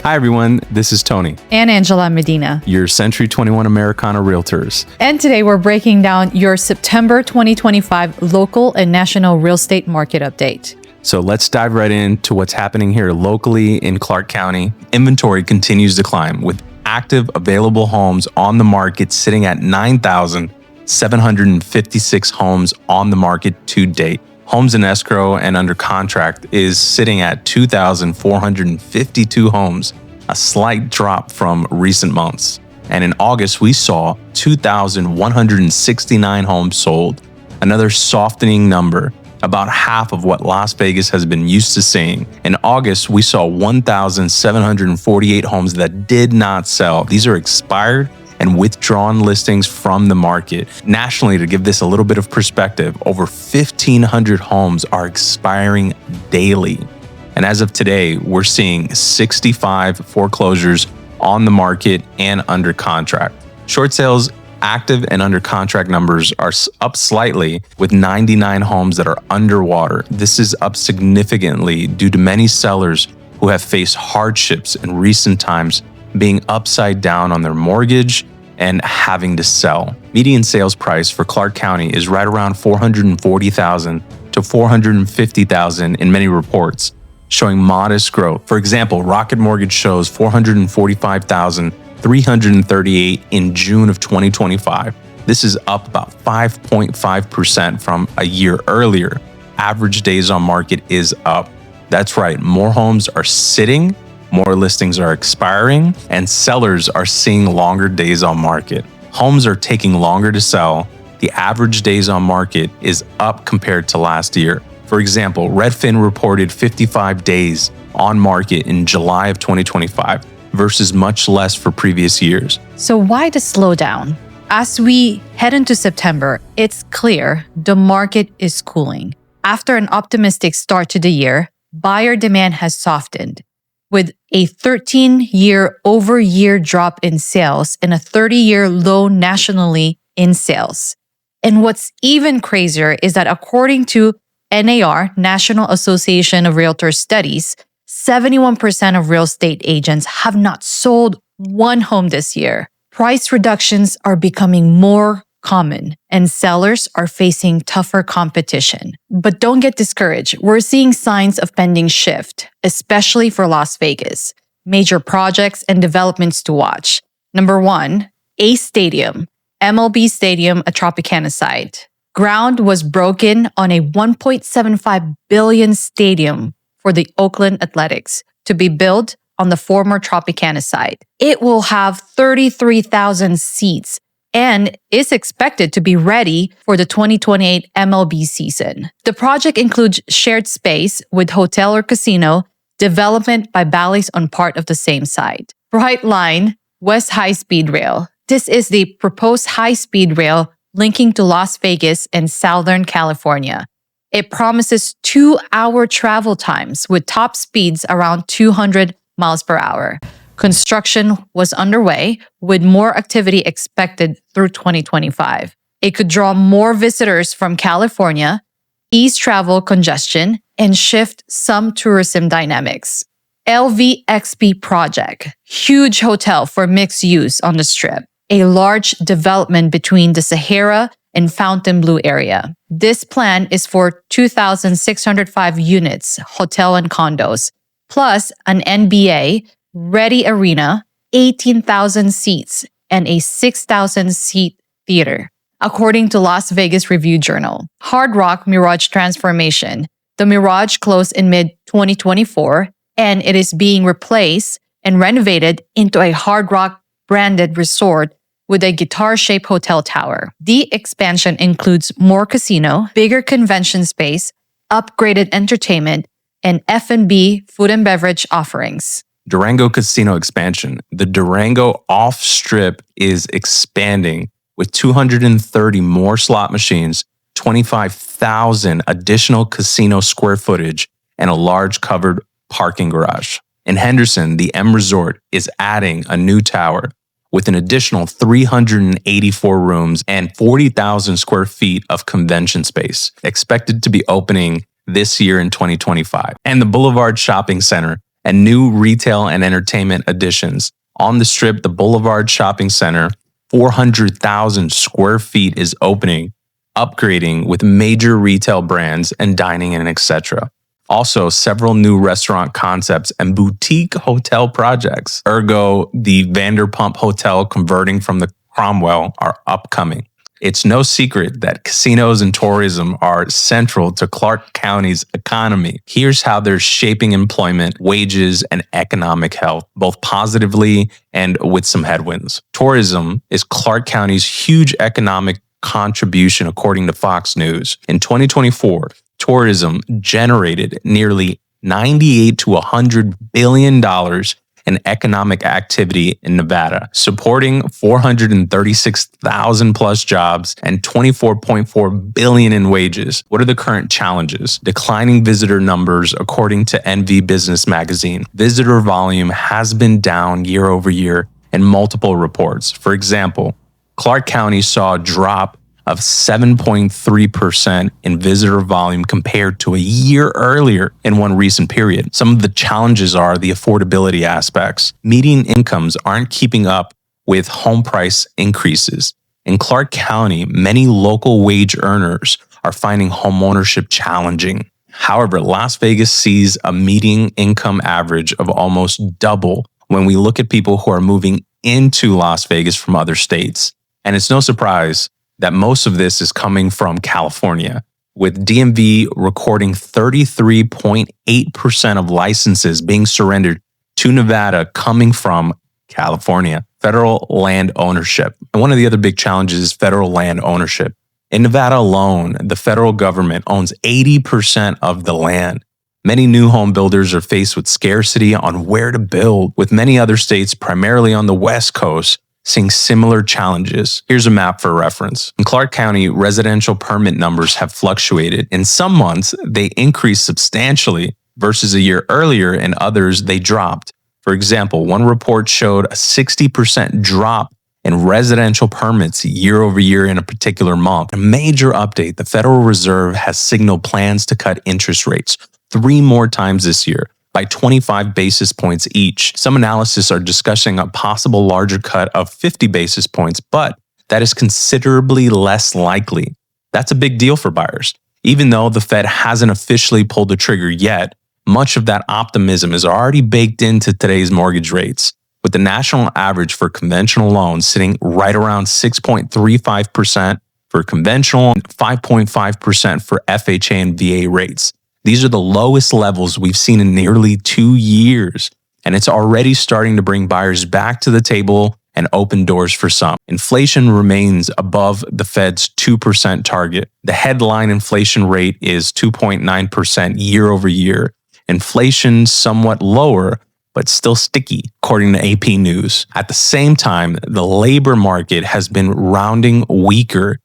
Hi everyone, this is Tony, and Angela Medina, your Century 21 Americana Realtors. And today we're breaking down your September 2025 local and national real estate market update. So let's dive right into what's happening here locally in Clark County. Inventory continues to climb with active available homes on the market sitting at 9,756 homes on the market to date. Homes in escrow and under contract is sitting at 2,452 homes, a slight drop from recent months. And in August, we saw 2,169 homes sold, another softening number, about half of what Las Vegas has been used to seeing. In August, we saw 1,748 homes that did not sell. These are expired and withdrawn listings from the market. Nationally, to give this a little bit of perspective, over 1,500 homes are expiring daily. And as of today, we're seeing 65 foreclosures on the market and under contract. Short sales active and under contract numbers are up slightly with 99 homes that are underwater. This is up significantly due to many sellers who have faced hardships in recent times, being upside down on their mortgage and having to sell. Median sales price for Clark County is right around $440,000 to $450,000 in many reports, showing modest growth. For example, Rocket Mortgage shows $445,338 in June of 2025. This is up about 5.5% from a year earlier. Average days on market is up. That's right, more homes are sitting, more listings are expiring, and sellers are seeing longer days on market. Homes are taking longer to sell. The average days on market is up compared to last year. For example, Redfin reported 55 days on market in July of 2025 versus much less for previous years. So why the slowdown? As we head into September, it's clear the market is cooling. After an optimistic start to the year, buyer demand has softened, with a 13-year-over-year drop in sales and a 30-year low nationally in sales. And what's even crazier is that according to NAR, National Association of Realtors studies, 71% of real estate agents have not sold one home this year. Price reductions are becoming more common, and sellers are facing tougher competition. But don't get discouraged. We're seeing signs of pending shift, especially for Las Vegas. Major projects and developments to watch. Number 1, Ace Stadium, MLB Stadium at Tropicana site. Ground was broken on a $1.75 billion stadium for the Oakland Athletics to be built on the former Tropicana site. It will have 33,000 seats and is expected to be ready for the 2028 MLB season. The project includes shared space with hotel or casino, development by Bally's on part of the same site. Bright Line West High Speed Rail. This is the proposed high-speed rail linking to Las Vegas and Southern California. It promises 2-hour travel times with top speeds around 200 miles per hour. Construction was underway with more activity expected through 2025. It could draw more visitors from California, ease travel congestion, and shift some tourism dynamics. LVXP Project, huge hotel for mixed use on the Strip, a large development between the Sahara and Fontainebleau area. This plan is for 2,605 units, hotel and condos, plus an NBA-ready arena, 18,000 seats, and a 6,000-seat theater. According to Las Vegas Review-Journal, Hard Rock Mirage Transformation. The Mirage closed in mid-2024, and it is being replaced and renovated into a Hard Rock branded resort with a guitar-shaped hotel tower. The expansion includes more casino, bigger convention space, upgraded entertainment, and F&B food and beverage offerings. Durango Casino expansion. The Durango off-strip is expanding with 230 more slot machines, 25,000 additional casino square footage, and a large covered parking garage. In Henderson, the M Resort is adding a new tower with an additional 384 rooms and 40,000 square feet of convention space, expected to be opening this year in 2025. And the Boulevard Shopping Center and new retail and entertainment additions. On the Strip, the Boulevard Shopping Center, 400,000 square feet is opening, upgrading with major retail brands and dining and etc. Also, several new restaurant concepts and boutique hotel projects, ergo the Vanderpump Hotel converting from the Cromwell, are upcoming. It's no secret that casinos and tourism are central to Clark County's economy. Here's how they're shaping employment, wages, and economic health, both positively and with some headwinds. Tourism is Clark County's huge economic contribution, according to Fox News. In 2024, tourism generated nearly $98 to $100 billion in economic activity in Nevada, supporting 436,000 plus jobs and 24.4 billion in wages. What are the current challenges? Declining visitor numbers, according to NV Business Magazine. Visitor volume has been down year over year in multiple reports. For example, Clark County saw a drop of 7.3% in visitor volume compared to a year earlier in one recent period. Some of the challenges are the affordability aspects. Median incomes aren't keeping up with home price increases. In Clark County, many local wage earners are finding homeownership challenging. However, Las Vegas sees a median income average of almost double when we look at people who are moving into Las Vegas from other states. And it's no surprise that most of this is coming from California, with DMV recording 33.8% of licenses being surrendered to Nevada coming from California. Federal land ownership. And one of the other big challenges is federal land ownership. In Nevada alone, the federal government owns 80% of the land. Many new home builders are faced with scarcity on where to build, with many other states, primarily on the West Coast, seeing similar challenges. Here's a map for reference. In Clark County, residential permit numbers have fluctuated. In some months, they increased substantially versus a year earlier, and others they dropped. For example, one report showed a 60% drop in residential permits year over year in a particular month. A major update, the Federal Reserve has signaled plans to cut interest rates 3 more times this year, by 25 basis points each. Some analysts are discussing a possible larger cut of 50 basis points, but that is considerably less likely. That's a big deal for buyers. Even though the Fed hasn't officially pulled the trigger yet, much of that optimism is already baked into today's mortgage rates, with the national average for conventional loans sitting right around 6.35% for conventional and 5.5% for FHA and VA rates. These are the lowest levels we've seen in nearly 2 years, and it's already starting to bring buyers back to the table and open doors for some. Inflation remains above the Fed's 2% target. The headline inflation rate is 2.9% year over year. Inflation somewhat lower, but still sticky, according to AP News. At the same time, the labor market has been rounding weaker.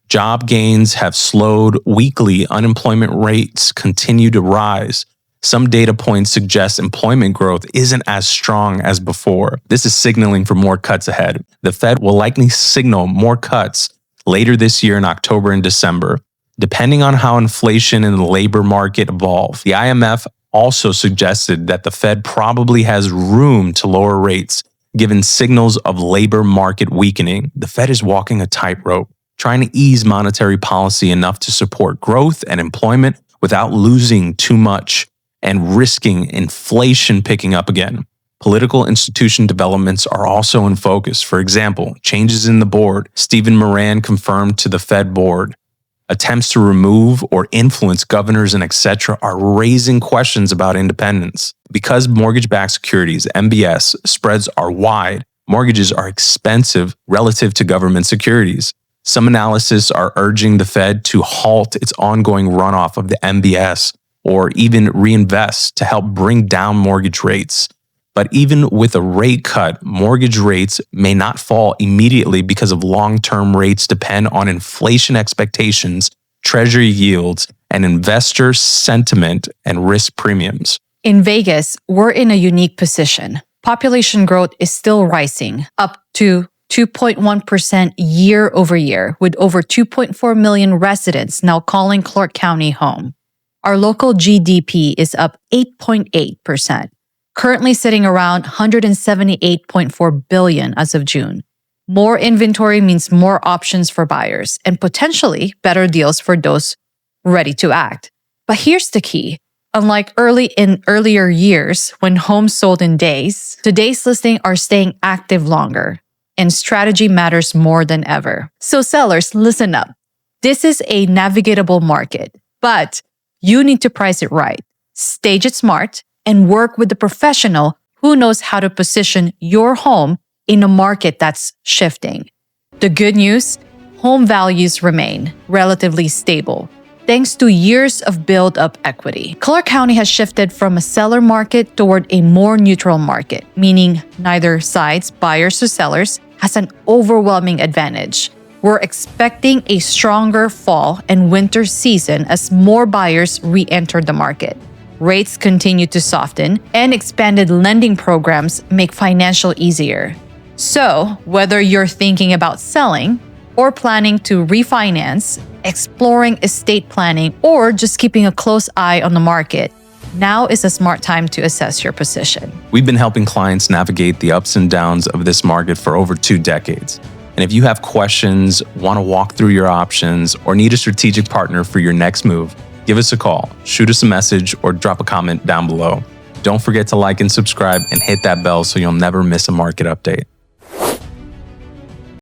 Job gains have slowed. Weekly unemployment rates continue to rise. Some data points suggest employment growth isn't as strong as before. This is signaling for more cuts ahead. The Fed will likely signal more cuts later this year in October and December, depending on how inflation and the labor market evolve. The IMF also suggested that the Fed probably has room to lower rates, given signals of labor market weakening. The Fed is walking a tightrope, trying to ease monetary policy enough to support growth and employment without losing too much and risking inflation picking up again. Political institution developments are also in focus. For example, changes in the board. Stephen Moran confirmed to the Fed board. Attempts to remove or influence governors and etc. are raising questions about independence. Because mortgage-backed securities, MBS, spreads are wide, mortgages are expensive relative to government securities. Some analysts are urging the Fed to halt its ongoing runoff of the MBS or even reinvest to help bring down mortgage rates. But even with a rate cut, mortgage rates may not fall immediately because of long-term rates depend on inflation expectations, treasury yields, and investor sentiment and risk premiums. In Vegas, we're in a unique position. Population growth is still rising, up to 2.1% year over year, with over 2.4 million residents now calling Clark County home. Our local GDP is up 8.8%. currently sitting around 178.4 billion as of June. More inventory means more options for buyers and potentially better deals for those ready to act. But here's the key. Unlike earlier years when homes sold in days, today's listings are staying active longer, and strategy matters more than ever. So sellers, listen up. This is a navigatable market, but you need to price it right, stage it smart, and work with the professional who knows how to position your home in a market that's shifting. The good news, home values remain relatively stable, thanks to years of build-up equity. Clark County has shifted from a seller market toward a more neutral market, meaning neither sides, buyers or sellers, has an overwhelming advantage. We're expecting a stronger fall and winter season as more buyers re-enter the market. Rates continue to soften, and expanded lending programs make financial easier. So, whether you're thinking about selling or planning to refinance, exploring estate planning, or just keeping a close eye on the market, now is a smart time to assess your position. We've been helping clients navigate the ups and downs of this market for over 2 decades. And if you have questions, want to walk through your options, or need a strategic partner for your next move, give us a call, shoot us a message, or drop a comment down below. Don't forget to like and subscribe and hit that bell so you'll never miss a market update.